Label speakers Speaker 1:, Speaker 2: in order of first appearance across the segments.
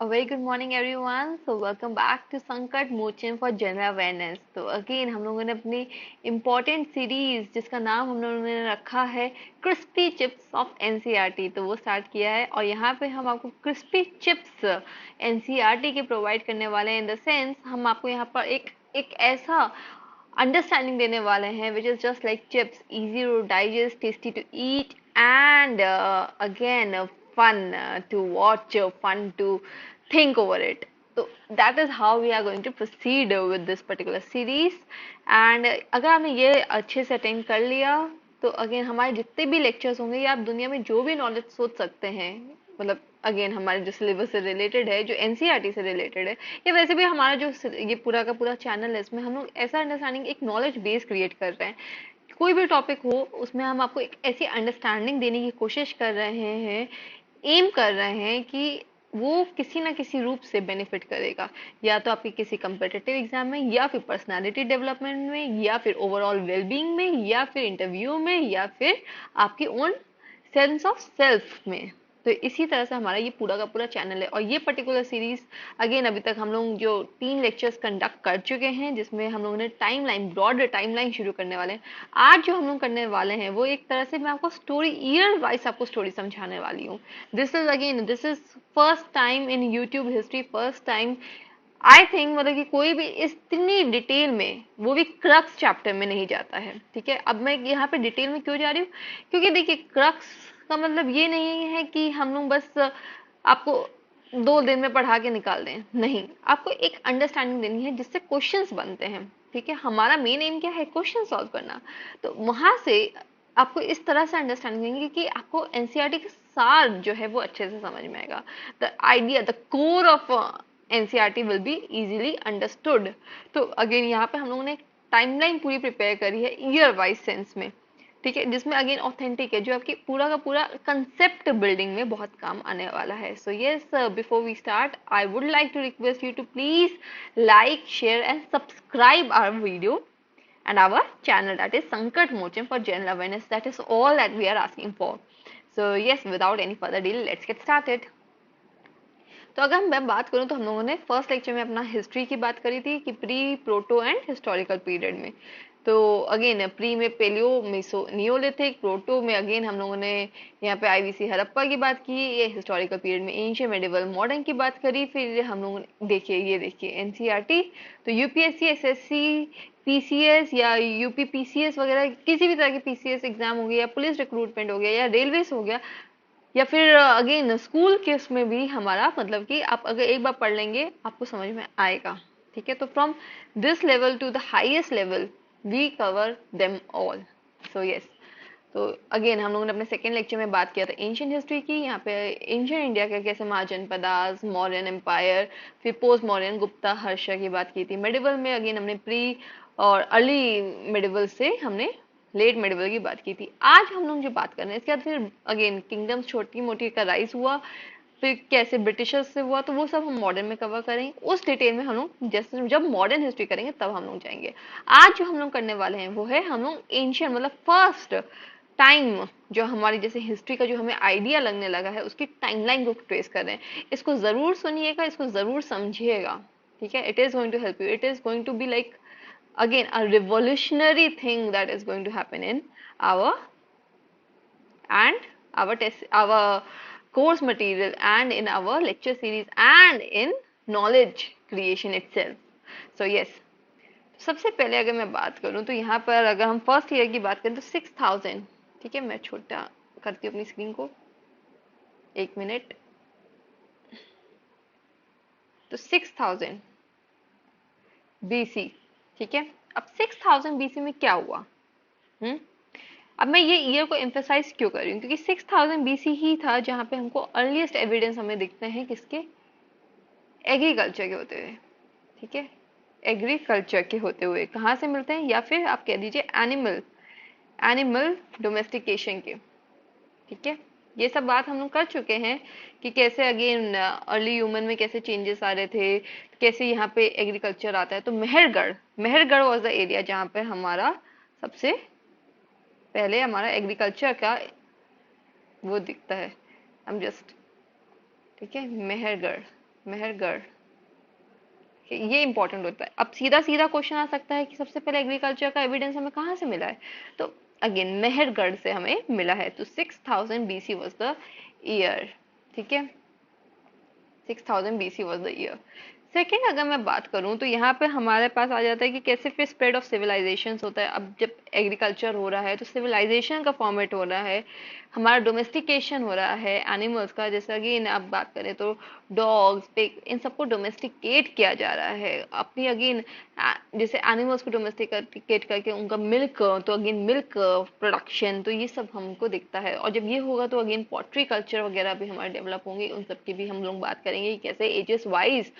Speaker 1: A very good morning everyone. So welcome back to Sankat Mochin for General Awareness. तो again हम लोगों ने अपनी इम्पोर्टेंट सीरीज जिसका नाम हम लोगों ने रखा है क्रिस्पी चिप्स ऑफ एनसीईआरटी, तो वो स्टार्ट किया है। और यहाँ पे हम आपको क्रिस्पी चिप्स एनसीईआरटी के प्रोवाइड करने वाले हैं। इन द सेंस हम आपको यहाँ पर एक ऐसा अंडरस्टैंडिंग देने वाले हैं which is just like chips, easy to digest, tasty to eat and again fun to watch, fun to think over it. So that is how we are going to proceed with this particular series. And अगर आपने ये अच्छे से attend कर लिया तो again हमारे जितने भी लेक्चर्स होंगे या आप दुनिया में जो भी नॉलेज सोच सकते हैं, मतलब अगेन हमारे जो सिलेबस से रिलेटेड है, जो एनसीईआरटी से रिलेटेड है, या वैसे भी हमारा जो ये पूरा का पूरा चैनल है, इसमें हम लोग ऐसा अंडरस्टैंडिंग, एक नॉलेज बेस क्रिएट कर रहे हैं। कोई भी टॉपिक हो उसमें हम आपको एक ऐसी अंडरस्टैंडिंग देने की कोशिश कर रहे हैं, एम कर रहे हैं कि वो किसी ना किसी रूप से बेनिफिट करेगा, या तो आपके किसी कम्पिटिटिव एग्जाम में, या फिर पर्सनालिटी डेवलपमेंट में, या फिर ओवरऑल वेलबींग में, या फिर इंटरव्यू में, या फिर आपकी ओन सेंस ऑफ सेल्फ में। तो इसी तरह से हमारा ये पूरा का पूरा चैनल है। और ये पर्टिकुलर सीरीज अगेन अभी तक हम लोग जो 3 लेक्चर्स कंडक्ट कर चुके हैं, जिसमें हम लोगों ने टाइमलाइन, ब्रॉड टाइमलाइन शुरू करने वाले हैं। आज जो हम लोग करने वाले हैं वो एक तरह से मैं आपको स्टोरी ईयर वाइज आपको स्टोरी समझाने वाली हूँ। This is first time in YouTube history, first time I think, मतलब कि कोई भी इतनी डिटेल में, वो भी क्रक्स चैप्टर में नहीं जाता है। ठीक है, अब मैं यहाँ पे डिटेल में क्यों जा रही हूँ, क्योंकि देखिए क्रक्स का मतलब ये नहीं है कि हम लोग बस आपको 2 दिन में पढ़ा के निकाल दें, नहीं, आपको एक अंडरस्टैंडिंग देनी है जिससे क्वेश्चंस बनते हैं। ठीक है, हमारा मेन एम क्या है, क्वेश्चन सॉल्व करना। तो वहां से आपको इस तरह से अंडरस्टैंडिंग देंगे कि आपको एनसीईआरटी का सार जो है वो अच्छे से समझ में आएगा। The idea, the core of NCERT will be easily understood. तो अगेन यहाँ पे हम लोगों ने टाइमलाइन पूरी प्रिपेयर करी है ईयर वाइज सेंस में। ठीक है, जिसमें अगेन ऑथेंटिक है, जो आपकी पूरा का पूरा कंसेप्ट बिल्डिंग में बहुत काम आने वाला है। So yes, before we start I would like to request you to please like, share and subscribe our video and our channel, that is Sankat Mochin for general awareness. That is all that we are asking for. So yes, without any further delay, let's get started. तो अगर मैं बात करूं तो हम लोगों ने first lecture में अपना हिस्ट्री की बात करी थी कि pre, proto and historical period में। तो अगेन प्री में पेलियो, मेसो, नियोलिथिक, प्रोटो में अगेन हम लोगों ने यहाँ पे आईवीसी हड़प्पा की बात की, ये हिस्टोरिकल पीरियड में एंशिएंट, मेडिवल, मॉडर्न की बात करी। फिर हम लोगों ने देखिए, ये देखिए एनसीईआरटी, तो यूपीएससी, एसएससी, पीसीएस या यूपी पीसीएस वगैरह, किसी भी तरह के पीसीएस एग्जाम हो गया, या पुलिस रिक्रूटमेंट हो गया, या रेलवेज हो गया, या फिर अगेन स्कूल के उसमें भी हमारा मतलब कि आप अगर एक बार पढ़ लेंगे आपको समझ में आएगा। ठीक है, तो from this level to the highest level we cover them all. So yes, तो अगेन हम लोगों ने अपने सेकेंड लेक्चर में बात किया था एंशियंट हिस्ट्री की। यहाँ पे एंशियंट इंडिया का कैसे महाजनपदास, मौर्यन एम्पायर, फिर पोस्ट मौर्यन, गुप्ता, हर्षा की बात की थी। मेडिवल में अगेन हमने प्री और अर्ली मेडिवल से हमने लेट मेडिवल की बात की थी। आज हम लोग जो बात कर रहे हैं इसके बाद फिर अगेन किंगडम्स छोटी मोटी का राइज हुआ, फिर कैसे ब्रिटिशर्स से हुआ, तो वो सब हम मॉडर्न में कवर करेंगे। उस डिटेल में हम लोग जैसे जब मॉडर्न हिस्ट्री करेंगे तब हम लोग जाएंगे। आज जो हम लोग करने वाले हैं वो है हम लोग एंशियंट, मतलब फर्स्ट टाइम, जो हमारी जैसे हिस्ट्री का जो हमें आइडिया लगने लगा है उसकी टाइमलाइन को ट्रेस कर रहे हैं। इसको जरूर सुनिएगा, इसको जरूर समझिएगा। ठीक है, it is going to help you, it is going to be like again a revolutionary thing that is going to happen in our and our test, our course material, and in our lecture series, and in knowledge creation itself. So yes, सबसे पहले अगर मैं बात करूं तो यहाँ पर अगर हम फर्स्ट ईयर की बात करें तो 6000, ठीक है, मैं छोटा करती हूँ अपनी स्क्रीन को, 1 मिनट। तो 6000 बीसी, ठीक है। अब 6000 बीसी में क्या हुआ? हम्म, अब मैं ये ईयर को एम्फेसाइज क्यों कर रही हूँ, क्योंकि 6000 बीसी ही था जहां पे हमको अर्लीस्ट एविडेंस हमें दिखते हैं किसके, एग्रीकल्चर के होते हुए। ठीक है, एग्रीकल्चर के होते हुए कहाँ से मिलते हैं, या फिर आप कह दीजिए एनिमल एनिमल डोमेस्टिकेशन के। ठीक है, ये सब बात हम लोग कर चुके हैं कि कैसे अगेन अर्ली ह्यूमन में कैसे चेंजेस आ रहे थे, कैसे यहाँ पे एग्रीकल्चर आता है। तो Mehrgarh, Mehrgarh was the area जहाँ पे हमारा सबसे पहले हमारा एग्रीकल्चर का वो दिखता है। हम जस्ट, ठीक है, मेहरगढ़, मेहरगढ़, ये इंपॉर्टेंट होता है। अब सीधा सीधा क्वेश्चन आ सकता है कि सबसे पहले एग्रीकल्चर का एविडेंस हमें कहाँ से मिला है, तो अगेन मेहरगढ़ से हमें मिला है। तो 6000 BC वॉज द ईयर, ठीक है, 6000 BC was the year. Second अगर मैं बात करूं तो यहाँ पे हमारे पास आ जाता है कि कैसे फिर स्प्रेड ऑफ सिविलाइजेशन होता है। अब जब एग्रीकल्चर हो रहा है तो सिविलाइजेशन का फॉर्मेट हो रहा है, हमारा डोमेस्टिकेशन हो रहा है एनिमल्स का। जैसा कि आप बात करें तो डॉग्स, पिग, इन सबको डोमेस्टिकेट किया जा रहा है अपनी अगेन, जैसे एनिमल्स को डोमेस्टिकेट करके उनका मिल्क, तो अगेन मिल्क प्रोडक्शन, तो ये सब हमको दिखता है। और जब ये होगा तो अगेन पॉट्री कल्चर वगैरह भी हमारे डेवलप होंगे, उन सब की भी हम लोग बात करेंगे कि कैसे एजेस वाइज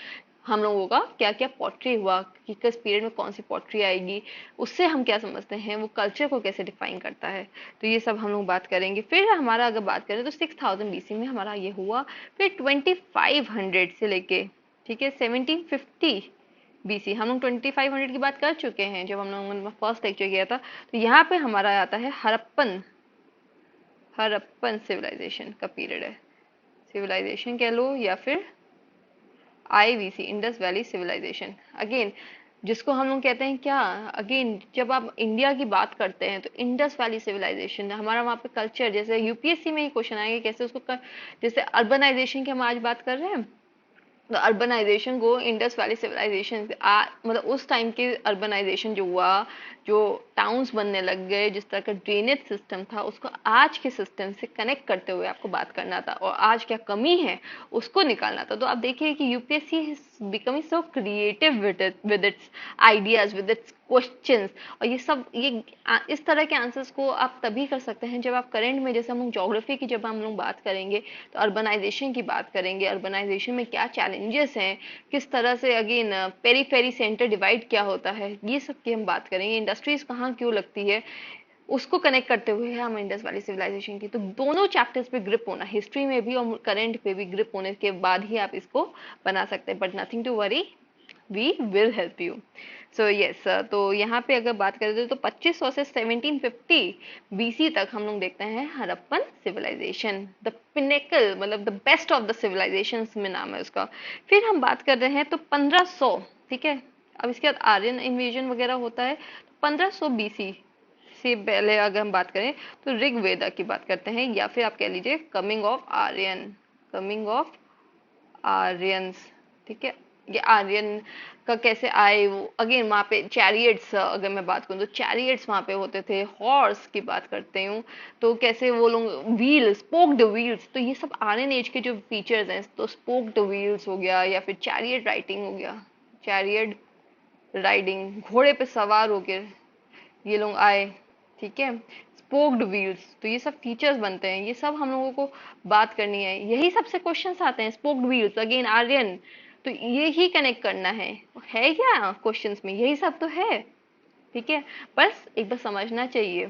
Speaker 1: हम लोगों का क्या क्या पॉटरी हुआ, कि किस पीरियड में कौन सी पॉटरी आएगी, उससे हम क्या समझते हैं, वो कल्चर को कैसे डिफाइन करता है। तो ये सब हम लोग बात करेंगे। फिर हमारा अगर बात करें तो 6000 BC में हमारा ये हुआ। फिर 2500 से लेके, ठीक है, 1750 BC, हम लोग 2500 की बात कर चुके हैं जब हम लोगों ने फर्स्ट लेक्चर किया था। तो यहाँ पे हमारा आता है हड़प्पन, हड़प्पन सिविलाइजेशन का पीरियड है। सिविलाइजेशन कह लो या फिर IVC, Indus valley civilization. Again जिसको हम लोग कहते हैं क्या, अगेन जब आप इंडिया की बात करते हैं तो इंडस वैली सिविलाइजेशन हमारा वहाँ पे कल्चर, जैसे यूपीएससी में ही क्वेश्चन आएंगे कैसे उसको जैसे अर्बनाइजेशन की हम आज बात कर रहे हैं, तो अर्बनाइजेशन को इंडस वैली सिविलाइजेशन मतलब उस टाइम के अर्बनाइजेशन जो हुआ, जो टाउन्स बनने लग गए, जिस तरह का ड्रेनेज सिस्टम था उसको आज के सिस्टम से कनेक्ट करते हुए आपको बात करना था, और आज क्या कमी है उसको निकालना था। तो आप देखिए कि UPSC is becoming so creative with its ideas, with its questions. और ये सब ये इस तरह के आंसर्स को आप तभी कर सकते हैं जब आप करंट में, जैसे हम लोग ज्योग्राफी की जब हम लोग बात करेंगे तो अर्बनाइजेशन की बात करेंगे, अर्बनाइजेशन में क्या चैलेंजेस हैं, किस तरह से अगेन पेरीफेरी सेंटर डिवाइड क्या होता है, ये सब की हम बात करेंगे। इंडस्ट्रीज कहाँ क्यों लगती है, उसको कनेक्ट करते हुए हम इंडस वैली सिविलाइजेशन की। तो दोनों चैप्टर्स पे ग्रिप होना, हिस्ट्री में भी और करंट पे भी ग्रिप होने के बाद ही आप इसको बना सकते हैं। But nothing to worry, we will help you. So yes, तो यहाँ पे अगर बात करें तो 2500 से 1750 BC तक हम लोग देखते हैं हड़प्पन सिविलाइजेशन, द पिनेकल, मतलब the best of the civilization में नाम है उसका। फिर हम बात कर रहे हैं तो 1500, ठीक है, अब इसके बाद आर्यन इन्वेजन वगैरह होता है। 1500 BC से पहले अगर हम बात करें तो ऋग्वेदा की बात करते हैं, या फिर आप कह लीजिए coming of Aryan, coming of Aryans, ठीक है। ये आर्यन का कैसे आए, वो अगेन वहाँ पे चैरियट्स, अगर मैं बात करूँ तो चैरियट्स वहाँ पे होते थे। हॉर्स की बात करते हूँ तो कैसे वो लोग व्हील, स्पोक्ड व्हील्स, तो ये सब आर्यन एज के जो फीचर्स हैं। तो स्पोक्ड व्हील्स हो गया, या फिर चैरियट राइटिंग हो गया, चैरियट राइडिंग, घोड़े पे सवार होकर ये लोग आए, ठीक है। स्पोक्ड व्हील्स, तो ये सब फीचर्स बनते हैं, ये सब हम लोगों को बात करनी है। यही सबसे क्वेश्चंस आते हैं, स्पोक्ड व्हील्स, अगेन आर्यन, तो ये ही कनेक्ट करना है क्या क्वेश्चंस में, यही सब तो है, ठीक है। बस एक बार समझना चाहिए।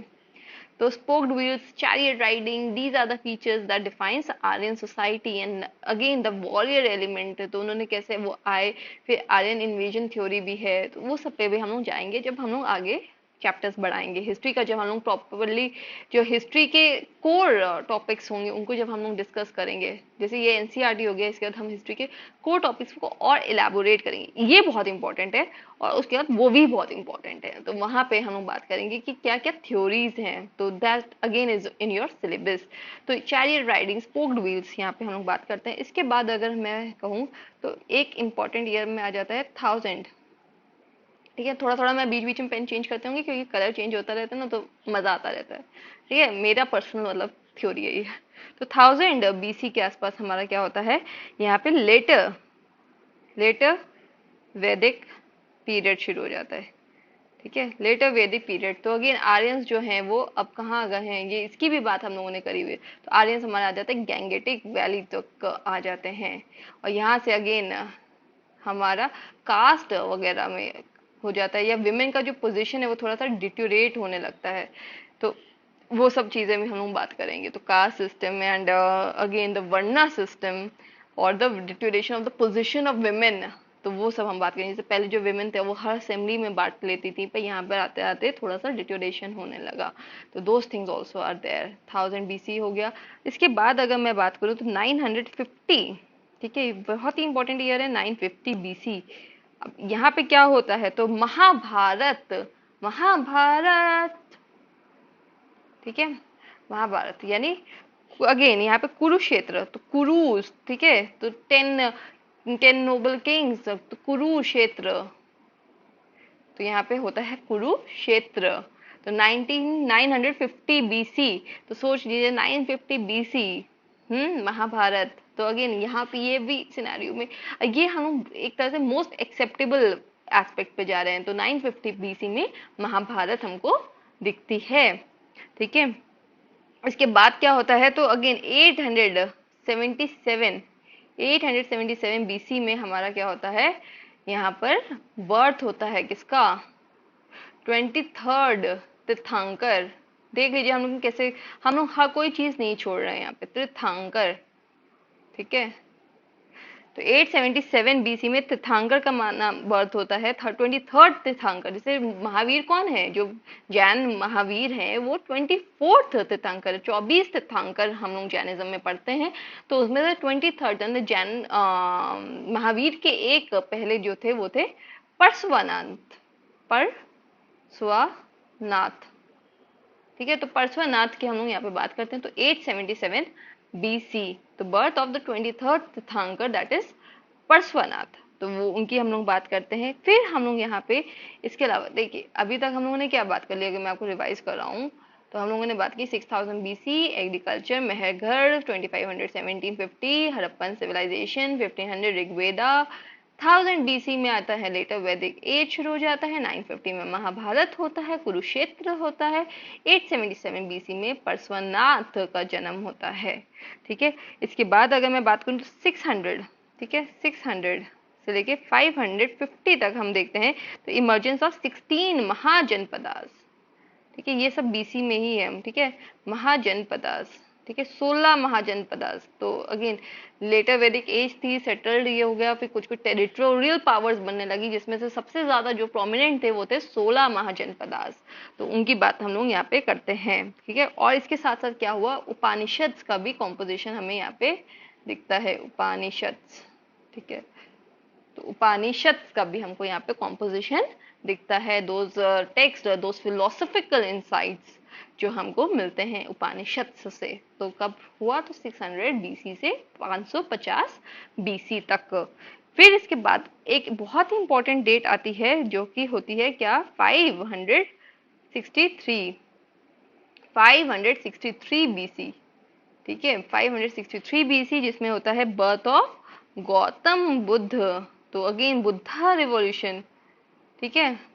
Speaker 1: तो spoked wheels, chariot riding, these are the features that defines Aryan society and again the warrior element, तो उन्होंने कैसे वो आए। फिर आर्यन इन्वेजन थ्योरी भी है, तो वो सब पे भी हम लोग जाएंगे जब हम लोग आगे चैप्टर्स बढ़ाएंगे। हिस्ट्री का जब हम लोग प्रॉपरली, जो हिस्ट्री के कोर टॉपिक्स होंगे उनको जब हम लोग डिस्कस करेंगे, जैसे ये एनसीईआरटी हो गया, इसके बाद हम हिस्ट्री के कोर टॉपिक्स को और इलेबोरेट करेंगे, ये बहुत इंपॉर्टेंट है। और उसके बाद वो भी बहुत इंपॉर्टेंट है, तो वहां पे हम लोग बात करेंगे कि क्या क्या थ्योरीज हैं, तो that again is in your syllabus. तो चैरियट राइडिंग, स्पोक्ड व्हील्स, यहाँ पे हम लोग बात करते हैं। इसके बाद अगर मैं कहूँ तो एक इंपॉर्टेंट ईयर में आ जाता है 1000, ठीक है। थोड़ा थोड़ा मैं बीच बीच में पेन चेंज करते होंगे क्योंकि कलर चेंज होता रहता है ना, तो मजा आता रहता है, ठीक है। मेरा पर्सनल मतलब थ्योरी है ये। तो 1000 BC के आसपास हमारा क्या होता है, यहाँ पे लेटर लेटर वैदिक पीरियड शुरू हो जाता है, ठीक है। लेटर वैदिक पीरियड, तो अगेन आर्यंस जो हैं वो अब कहाँ आ गए हैं, ये इसकी भी बात हम लोगों ने करी हुई है। तो आर्यंस हमारे आ जाते हैं गैंगेटिक वैली तक आ जाते हैं, और यहाँ से अगेन हमारा कास्ट वगैरह में हो जाता है, या विमेन का जो पोजीशन है वो थोड़ा सा डिट्यूरेट होने लगता है। तो वो सब चीजें भी हम लोग बात करेंगे। तो caste system and again the varna system और the deterioration of the position of women, तो वो सब हम बात करेंगे। जैसे पहले जो विमेन थे वो हर असेंबली में बांट लेती थी, पर यहाँ पर आते आते थोड़ा सा डिट्यूरेशन होने लगा। तो those things also are there. 1000 BC हो गया। इसके बाद अगर मैं बात करूँ तो 950 ठीक है, बहुत ही इंपॉर्टेंट ईयर है 950 बीसी। अब यहाँ पे क्या होता है, तो महाभारत, महाभारत, ठीक है, महाभारत यानी अगेन यहाँ पे कुरुक्षेत्र, तो कुरुस, ठीक है, तो 10 नोबल किंग्स, तो कुरुक्षेत्र, तो यहाँ पे होता है कुरुक्षेत्र। तो 950 बीसी, तो सोच लीजिए 950 बीसी, महाभारत। तो अगेन यहाँ पे ये भी सिनेरियो में, ये हम एक तरह से मोस्ट एक्सेप्टेबल एस्पेक्ट पे जा रहे हैं, तो 950 बीसी में महाभारत हमको दिखती है, ठीक है। इसके बाद क्या होता है, तो अगेन 877 बीसी में हमारा क्या होता है, यहाँ पर बर्थ होता है किसका, 23rd तीर्थंकर। देख लीजिए हम लोग कैसे, हम लोग हर कोई चीज नहीं छोड़ रहे हैं यहाँ पे, तीर्थंकर, ठीक है। तो 877 बीसी में तीर्थंकर का माना बर्थ होता है, 23rd तीर्थंकर। जैसे महावीर कौन है, जो जैन महावीर है वो 24th तीर्थंकर, 24 तीर्थंकर हम लोग जैनिज्म में पढ़ते हैं, तो उसमें से 23rd जैन महावीर के एक पहले जो थे वो थे परशुरानाथ, परशुरानाथ, ठीक है। तो परशुरानाथ की हम लोग यहाँ पे बात करते हैं, तो 877 बीसी, तो बर्थ ऑफ द 23rd तीर्थंकर, दैट इज परशुरानाथ, तो वो उनकी हम लोग बात करते हैं। फिर हम लोग यहाँ पे इसके अलावा देखिए, अभी तक हम लोगों ने क्या बात कर लिया, अगर मैं आपको रिवाइज कर रहा हूँ, तो हम लोगों ने बात की 6000 BC agriculture, Mehrgarh, 2500 1750 Harappan civilization, 1500 Rigveda, 1000 BC में आता है लेटर वैदिक एज शुरू हो जाता है, 950 में महाभारत होता है, कुरुक्षेत्र होता है, 877 बीसी में परशुरानाथ का जन्म होता है, ठीक है। इसके बाद अगर मैं बात करूँ तो 600, ठीक है, 600 से लेके 550 तक हम देखते हैं, तो इमर्जेंस ऑफ 16 महाजनपदास, ठीक है, ये सब बीसी में ही है, ठीक है, महाजनपदास, ठीक है, 16 महाजनपदास। तो अगेन लेटर वैदिक एज थी, सेटल्ड ये हो गया, फिर कुछ कुछ टेरिटोरियल पावर्स बनने लगी, जिसमें से सबसे ज्यादा जो प्रोमिनेंट थे वो थे 16 महाजनपदास, तो उनकी बात हम लोग यहाँ पे करते हैं, ठीक है। और इसके साथ साथ क्या हुआ, उपनिषद का भी कॉम्पोजिशन हमें यहाँ पे दिखता है, उपनिषद, ठीक है, तो उपनिषद का भी हमको यहाँ पे कॉम्पोजिशन दिखता है, those text, those philosophical insights जो हमको मिलते हैं उपनिषद से। तो कब हुआ, तो 600 बीसी से 550 बीसी तक। फिर इसके बाद एक बहुत ही इंपॉर्टेंट डेट आती है, जो कि होती है क्या, 563 बीसी, ठीक है, 563 बीसी, जिसमें होता है बर्थ ऑफ गौतम बुद्ध। तो अगेन बुद्धा रिवॉल्यूशन, ठीक है,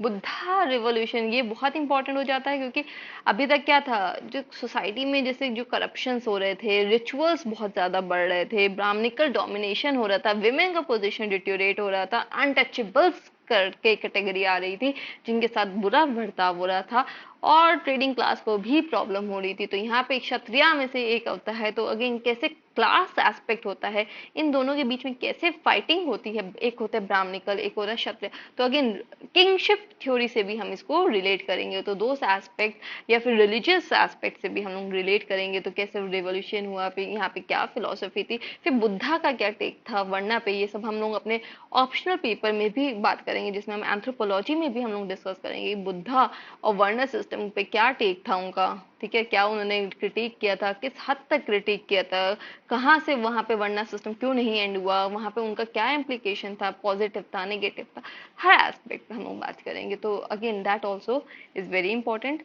Speaker 1: बुद्धा रिवॉल्यूशन ये बहुत इंपॉर्टेंट हो जाता है, क्योंकि अभी तक क्या था, जो सोसाइटी में जैसे जो करप्शंस हो रहे थे, रिचुअल्स बहुत ज्यादा बढ़ रहे थे, ब्राह्मणिकल डोमिनेशन हो रहा था, विमेन का पोजीशन डिट्योरेट हो रहा था, अनटचेबल्स करके कैटेगरी आ रही थी जिनके साथ बुरा बर्ताव हो रहा था, और ट्रेडिंग क्लास को भी प्रॉब्लम हो रही थी। तो यहाँ पे क्षत्रिय में से एक होता है, तो अगेन कैसे क्लास एस्पेक्ट होता है, इन दोनों के बीच में कैसे फाइटिंग होती है, एक होता है ब्राह्मणिकल, एक होता है क्षत्रिय, तो अगेन किंगशिप थ्योरी से भी हम इसको रिलेट करेंगे, तो दो एस्पेक्ट, या फिर रिलीजियस एस्पेक्ट से भी हम लोग रिलेट करेंगे, तो कैसे रिवॉल्यूशन हुआ, फिर यहाँ पे क्या फिलोसफी थी, फिर बुद्धा का क्या टेक था वर्णा पे, ये सब हम लोग अपने ऑप्शनल पेपर में भी बात करेंगे, जिसमें हम एंथ्रोपोलॉजी में भी हम लोग डिस्कस करेंगे बुद्धा और वर्ण सिस्टम पे क्या टेक था उनका, ठीक है, क्या उन्होंने क्रिटिक किया था, किस हद तक क्रिटिक किया था, कहाँ से वहां पे वर्णा सिस्टम क्यों नहीं एंड हुआ, वहां पे उनका क्या इम्प्लीकेशन था, पॉजिटिव था, नेगेटिव था, हर एस्पेक्ट हम लोग बात करेंगे। तो again that also is very important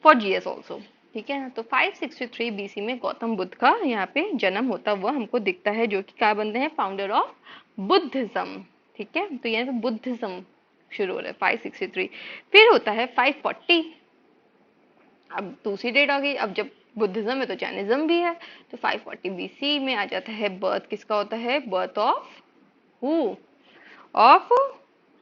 Speaker 1: for GS also, ठीक है। तो 563 बीसी में गौतम बुद्ध का यहाँ पे जन्म होता हुआ हमको दिखता है, जो कि क्या बनते हैं, फाउंडर ऑफ बुद्धिज्म, ठीक है। तो यहाँ पे बुद्धिज्म शुरू हो रहा है 563। फिर होता है 540, अब दूसरी डेट आ गई, अब जब बुद्धिज्म है तो जैनिज्म भी है, तो 540 बीसी में आ जाता है बर्थ किसका होता है, birth of who, of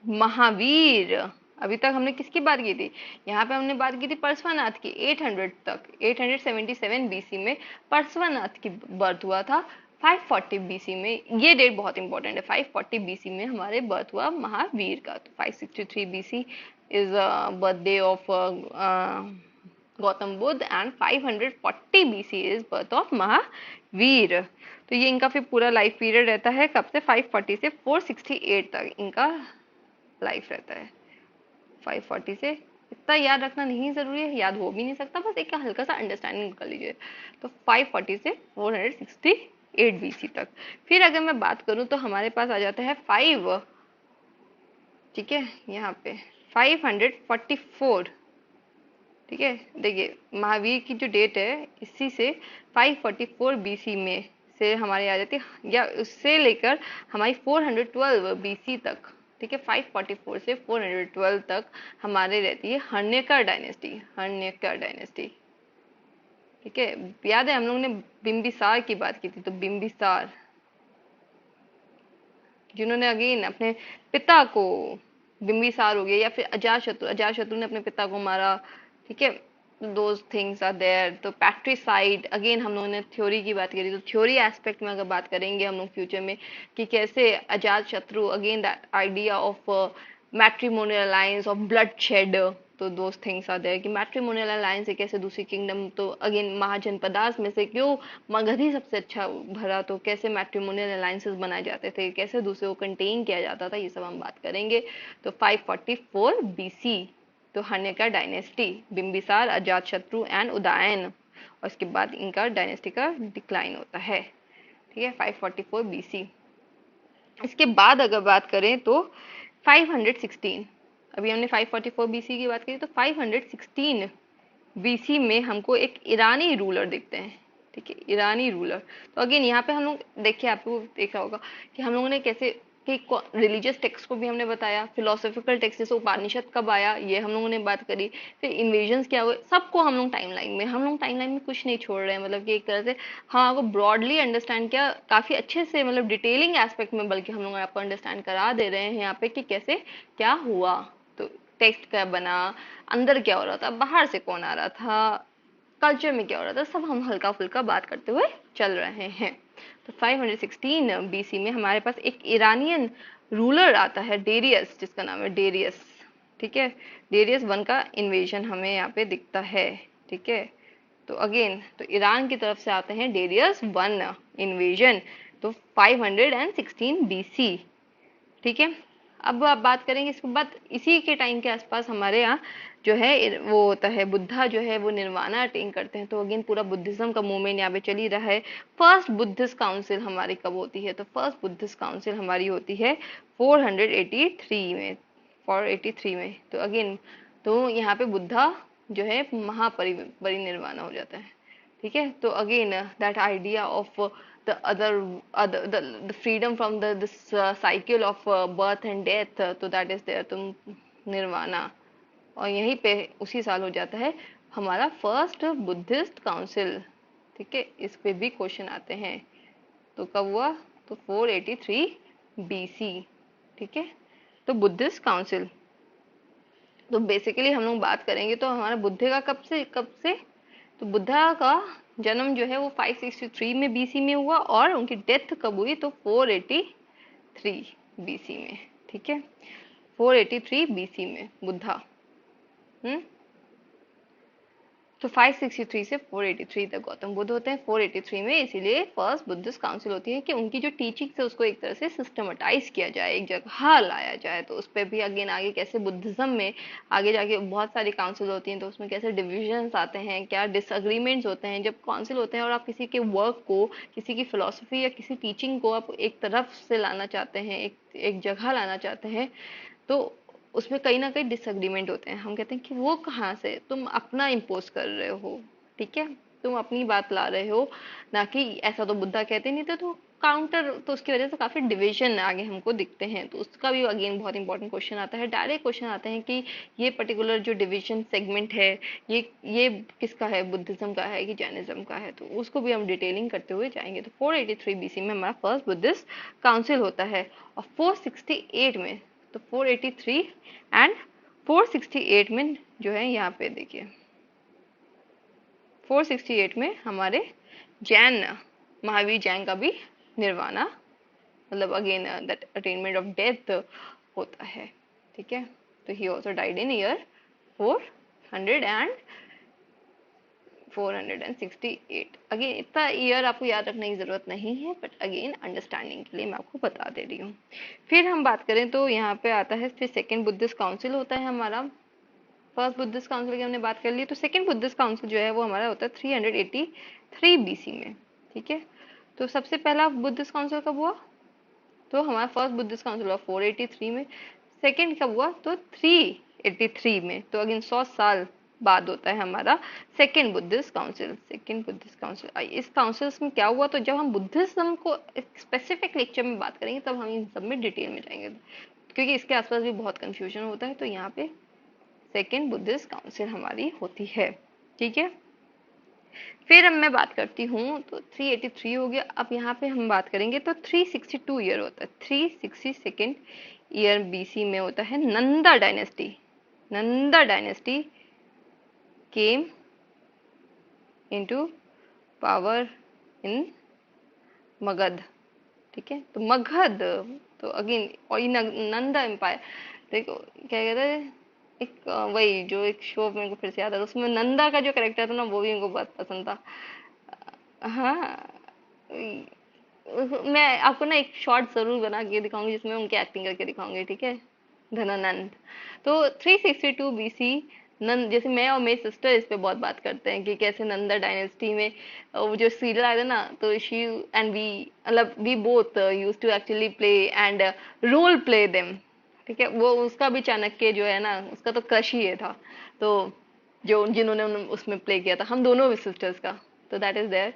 Speaker 1: Mahavir. अभी तक हमने किसकी बात की थी, यहाँ पे हमने बात की थी परशुरानाथ की, 800 तक, 877 बीसी में परशुरानाथ की बर्थ हुआ था। 540 बीसी में, ये डेट बहुत इंपॉर्टेंट है, 540 बीसी में हमारे बर्थ हुआ महावीर का। तो 563 BC is birthday of Gautam Buddha, and 540 BC is birth of Mahavir. तो ये इनका फिर पूरा लाइफ पीरियड रहता है कब से 540 से 468 तक इनका लाइफ रहता है। 540 से, इतना याद रखना नहीं जरूरी है, याद हो भी नहीं सकता, बस एक हल्का सा अंडरस्टैंडिंग कर लीजिए। तो 540 से 468 बीसी तक। फिर अगर मैं बात करूं तो हमारे पास आ जाता है 5, ठीक है, यहाँ पे 544, ठीक है। देखिए महावीर की जो डेट है इसी से 544 बीसी में से हमारे आ जाती है, या उससे लेकर हमारी 412 बीसी तक, ठीक है, 544 से 412 तक हमारे रहती है हर्ण्यकर डायनेस्टी, हर्ण्यकर डायनेस्टी, ठीक है। याद है हम लोग ने बिंबिसार की बात की थी, तो बिंबिसार जिन्होंने अगेन अपने पिता को, बिंबिसार हो गया, या फिर अजातशत्रु, अजातशत्रु ने अपने पिता को मारा, ठीक है, दोज थिंग्स आर देयर। तो पैट्रिसाइड, अगेन हम लोगों ने थ्योरी की बात करी, तो थ्योरी एस्पेक्ट में अगर बात करेंगे हम लोग फ्यूचर में कि कैसे Ajatashatru, again that idea of matrimonial alliance of blood shed, तो दोज थिंग्स आर देयर कि मैट्रिमोनियल अलायंस है कैसे दूसरी किंगडम, तो अगेन महाजनपदास में से क्यों मगध ही सबसे अच्छा भरा, तो कैसे मैट्रिमोनियल अलायंसेस बनाए जाते थे, कैसे दूसरे को कंटेन किया जाता था, ये सब हम बात करेंगे। तो 544 बीसी, तो हर्ण्यका डायनेस्टी, बिंबिसार, अजातशत्रु एंड उदयन, और उसके बाद इनका डायनेस्टी का डिक्लाइन होता है, ठीक है, 544 बीसी। इसके बाद अगर बात करें तो 516, अभी हमने 544 बीसी की बात करी, तो 516 बीसी में हमको एक ईरानी रूलर दिखते हैं, ठीक है, ईरानी रूलर। तो अगेन यहाँ पे हम लोग देखिए, आपको देखा होगा कि हम लोगों ने कैसे कि रिलीजियस टेक्स्ट को भी हमने बताया, फिलोसॉफिकल टेक्स्ट जैसे उपनिषद कब आया ये हम लोगों ने बात करी, फिर इन्वेजन्स क्या हुए, सबको हम लोग टाइमलाइन में कुछ नहीं छोड़ रहे हैं, मतलब कि एक तरह से हाँ आपको ब्रॉडली अंडरस्टैंड किया काफी अच्छे से, मतलब डिटेलिंग एस्पेक्ट में, बल्कि हम लोग आपको अंडरस्टैंड करा दे रहे हैं यहाँ पे कि कैसे क्या हुआ, तो टेक्स्ट क्या बना, अंदर क्या हो रहा था, बाहर से कौन आ रहा था, कल्चर में क्या हो रहा था, सब हम हल्का फुल्का बात करते हुए चल रहे हैं। तो 516 बीसी में हमारे पास एक ईरानियन रूलर आता है, डेरियस, जिसका नाम है डेरियस, ठीक है, डेरियस वन का इन्वेजन हमें यहाँ पे दिखता है, ठीक है। तो अगेन तो ईरान की तरफ से आते हैं डेरियस वन इन्वेजन, तो 516 बीसी, ठीक है। अब आप बात करेंगे इसके बाद, इसी के टाइम के आसपास हमारे यहाँ जो है वो होता है बुद्धा जो है वो निर्वाणा अटेन करते हैं, तो अगेन पूरा बुद्धिज्म का मूवमेंट यहाँ पे चल ही रहा है। फर्स्ट बुद्धिस्ट काउंसिल हमारी कब होती है, तो फर्स्ट बुद्धिस्ट काउंसिल हमारी होती है 483 में, 483 में। तो अगेन तो यहाँ पे बुद्धा जो है महापरिनिर्वाण हो जाता है, ठीक है। तो again that idea of the freedom from this cycle of birth and death, तो that is there, तुम निर्वाणा, और यहीं पे उसी साल हो जाता है हमारा फर्स्ट बुद्धिस्ट काउंसिल, ठीक है। इस पे भी क्वेश्चन आते हैं, तो कब हुआ, तो 483 बीसी, ठीक है। तो बुद्धिस्ट काउंसिल, तो बेसिकली हम लोग बात करेंगे तो हमारा बुद्ध का कब से, तो बुद्धा का जन्म जो है वो 563 में बीसी में हुआ, और उनकी डेथ कब हुई, तो 483 बीसी में, ठीक है, 483 बीसी में बुद्धा। तो 563 से 483 तक गौतम बुद्ध होते हैं, 483 में, इसीलिए फर्स्ट बुद्धिस्ट काउंसिल होती है कि उनकी जो टीचिंग है उसको एक तरह से सिस्टमेटाइज किया जाए, एक जगह लाया जाए। तो उस पर भी अगेन आगे कैसे बुद्धिज्म में आगे जाके बहुत सारी काउंसिल होती हैं, तो उसमें कैसे डिविजन्स आते हैं, क्या डिसएग्रीमेंट्स होते हैं, जब काउंसिल होते हैं और आप किसी के वर्क को, किसी की फिलोसफी या किसी टीचिंग को आप एक तरफ से लाना चाहते हैं, एक जगह लाना चाहते हैं, तो उसमें कहीं ना कहीं डिसएग्रीमेंट होते हैं। हम कहते हैं कि वो कहाँ से, तुम अपना इम्पोज कर रहे हो, ठीक है, तुम अपनी बात ला रहे हो, ना कि ऐसा तो बुद्धा कहते नहीं थे, तो काउंटर, तो उसकी वजह से काफी डिविजन आगे हमको दिखते हैं। तो उसका भी अगेन बहुत इंपॉर्टेंट क्वेश्चन आता है, डायरेक्ट क्वेश्चन आते हैं कि ये पर्टिकुलर जो डिविजन सेगमेंट है ये किसका है, बुद्धिज्म का है कि जैनिज्म का है, तो उसको भी हम डिटेलिंग करते हुए जाएंगे। तो 483 बीसी में हमारा फर्स्ट बुद्धिस्ट काउंसिल होता है, और 468 में, तो 483 एंड 468 में जो है यहाँ पे देखिए 468 में हमारे जैन, महावीर जैन का भी निर्वाणा, मतलब again that attainment of death होता है, ठीक है। तो he also died in year 415 468। Again इतना ईयर आपको याद रखने की जरूरत नहीं है, बट अगेन अंडरस्टैंडिंग के लिए मैं आपको बता दे रही हूँ। फिर हम बात करें तो यहाँ पे आता है, फिर सेकेंड बुद्धिस्ट काउंसिल होता है हमारा। फर्स्ट बुद्धिस्ट काउंसिल की हमने बात कर ली, तो सेकेंड बुद्धिस्ट काउंसिल जो है वो हमारा होता है 383 बीसी में। ठीक है, तो सबसे पहला बुद्धिस्ट काउंसिल कब हुआ? तो हमारा फर्स्ट बुद्धिस्ट काउंसिल हुआ 483 में। सेकेंड कब हुआ? तो 383 में। तो अगेन 100 साल बाद होता है हमारा second Buddhist council. Second Buddhist council, इस काउंसिल्स में क्या हुआ? तो जब हम बुद्धिज्म को स्पेसिफिक लेक्चर में बात करेंगे तब हम इन सब में डिटेल में जाएंगे, क्योंकि इसके आसपास भी बहुत कंफ्यूजन होता है। तो यहाँ पे सेकेंड बुद्धिस्ट काउंसिल हमारी होती है। ठीक है, फिर अब मैं बात करती हूँ, तो 383 हो गया। अब यहाँ पे हम बात करेंगे तो 362 ईयर होता है, 362 ईयर बीसी में होता है Nanda dynasty. Nanda dynasty came into power in Magadh. ठीक है, तो मगध, तो अगेन और ये नंदा एम्पायर, देखो क्या कहते हैं, एक वही जो एक शो मेरे को फिर से याद आता, उसमें नंदा का जो करेक्टर था ना वो भी मेरे को बहुत पसंद था। हाँ, मैं आपको ना एक शॉर्ट जरूर बना के दिखाऊंगी जिसमें उनकी एक्टिंग करके दिखाऊंगी। ठीक है, धनानंद। तो 362 बीसी, नंद, जैसे मैं और मेरी सिस्टर इस पे बहुत बात करते हैं कि कैसे नंदा डायनेस्टी में वो जो सीरियल आया था ना, तो शी एंड वी, मतलब we both used to actually play and role play them. ठीक है, वो उसका भी चाणक्य जो है ना, उसका तो क्रश ही ये था। तो जो जिन्होंने उसमें प्ले किया था, हम दोनों भी सिस्टर्स का, तो that is there.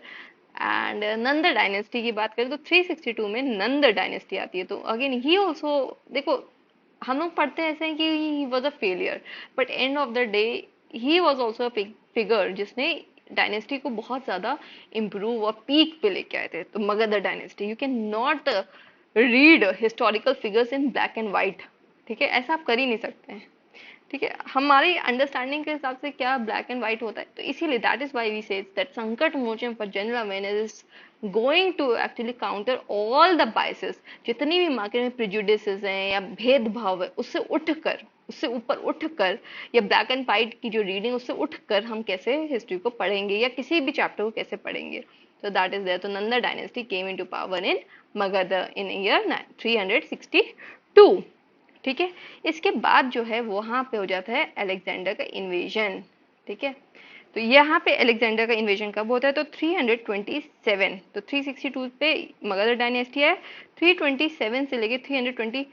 Speaker 1: And Nand dynasty की बात करें तो 362 में नंद डायनेस्टी आती है। तो अगेन ही ऑल्सो, देखो हम लोग पढ़ते हैं ऐसे हैं कि he was a failure, but end of the day he was also a figure जिसने डायनेस्टी को बहुत ज्यादा इम्प्रूव और पीक पे लेके आए थे। तो Magadh dynasty, you can not read historical figures in black and white. ठीक है, ऐसा आप कर ही नहीं सकते हैं। ठीक है, हमारी अंडरस्टैंडिंग के हिसाब से क्या ब्लैक एंड व्हाइट होता है, तो इसीलिए that is why we say that Sankat Mochan for general awareness is going to actually counter all the biases. जितनी भी मार्केट में प्रिजुडिसेस हैं या भेदभाव है, उससे उठकर, उससे ऊपर उठकर, या ब्लैक एंड व्हाइट की जो रीडिंग उससे उठकर हम कैसे हिस्ट्री को पढ़ेंगे या किसी भी चैप्टर को कैसे पढ़ेंगे। तो दैट इज देयर। तो Nanda dynasty came into power in Magadha in year 362। ठीक है, इसके बाद जो है वहां पे हो जाता है अलेक्जेंडर का इन्वेजन। ठीक है, तो यहाँ पे अलेक्जेंडर का इन्वेजन कब होता है? तो 327। तो 362 पे मगध डायनेस्टी है, 327 से लेके 327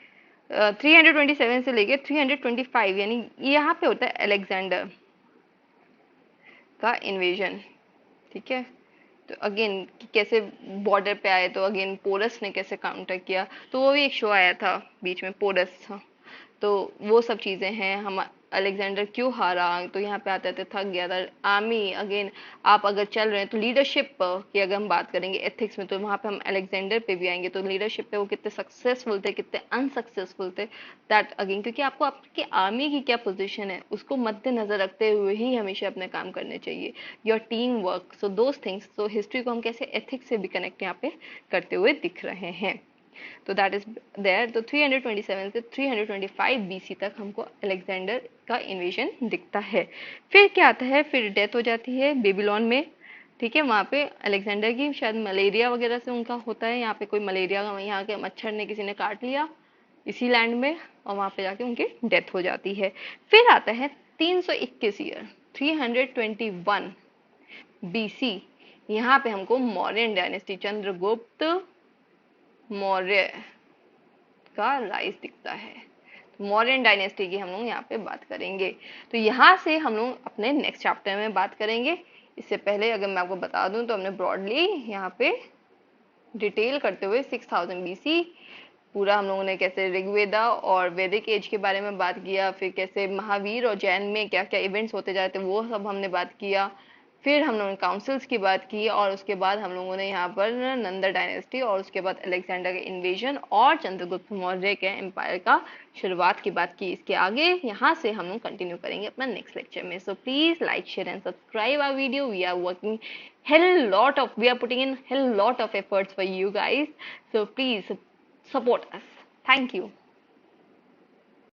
Speaker 1: से लेके 325, यानी यहाँ पे होता है अलेक्जेंडर का इन्वेजन। ठीक है, तो अगेन कैसे बॉर्डर पे आए, तो अगेन पोरस ने कैसे काउंटर किया, तो वो भी एक शो आया था बीच में, पोरस था। तो वो सब चीजें हैं। हम अलेक्जेंडर क्यों हारा, तो यहाँ पे आते थे थक गया था। आर्मी, अगेन आप अगर चल रहे हैं तो लीडरशिप की अगर हम बात करेंगे एथिक्स में, तो वहां पे हम अलेक्जेंडर पे भी आएंगे। तो लीडरशिप पे वो कितने सक्सेसफुल थे, कितने अनसक्सेसफुल थे, दैट अगेन, क्योंकि आपको आपकी आर्मी की क्या पोजीशन है उसको मद्देनजर रखते हुए ही हमेशा अपने काम करने चाहिए, your team work, so those things. तो हिस्ट्री को हम कैसे एथिक्स से भी कनेक्ट यहाँ पे करते हुए दिख रहे हैं। तो दैट इज देयर। तो 327 से 325 बीसी तक हमको अलेक्जेंडर का इन्वेजन दिखता है। फिर क्या आता है, फिर डेथ हो जाती है बेबीलोन में। ठीक है, वहां पे अलेक्जेंडर की शायद मलेरिया वगैरह से उनका होता है, यहाँ पे कोई मलेरिया, यहाँ के मच्छर ने किसी ने काट लिया इसी लैंड में, और वहां पे जाके उनकी डेथ हो जाती है। फिर आता है 321 ईयर, 321 बीसी। यहाँ पे हमको मौर्यन डायनेस्टी, चंद्रगुप्त मौर्य का राइज दिखता है। मौर्यन डायनेस्टी की हम लोग यहाँ पे बात करेंगे। तो यहाँ से हम लोग अपने नेक्स्ट चैप्टर में बात करेंगे। इससे पहले अगर मैं आपको बता दूं तो हमने ब्रॉडली यहाँ पे डिटेल करते हुए 6000 बीसी पूरा हम लोगों ने कैसे ऋग्वेदा और वैदिक एज के बारे में बात किया, फिर कैसे महावीर और जैन में क्या क्या इवेंट्स होते जाते वो सब हमने बात किया। फिर हम लोगों ने काउंसिल्स की बात की, और उसके बाद हम लोगों ने यहाँ पर नंदा डायनेस्टी, और उसके बाद अलेक्जेंडर के इन्वेजन और चंद्रगुप्त मौर्य के एम्पायर का शुरुआत की बात की। इसके आगे यहाँ से हम लोग कंटिन्यू करेंगे अपना नेक्स्ट लेक्चर में। So please like, share and subscribe our video. We are working we are putting in hell lot of efforts for you guys, so please support us. Thank you.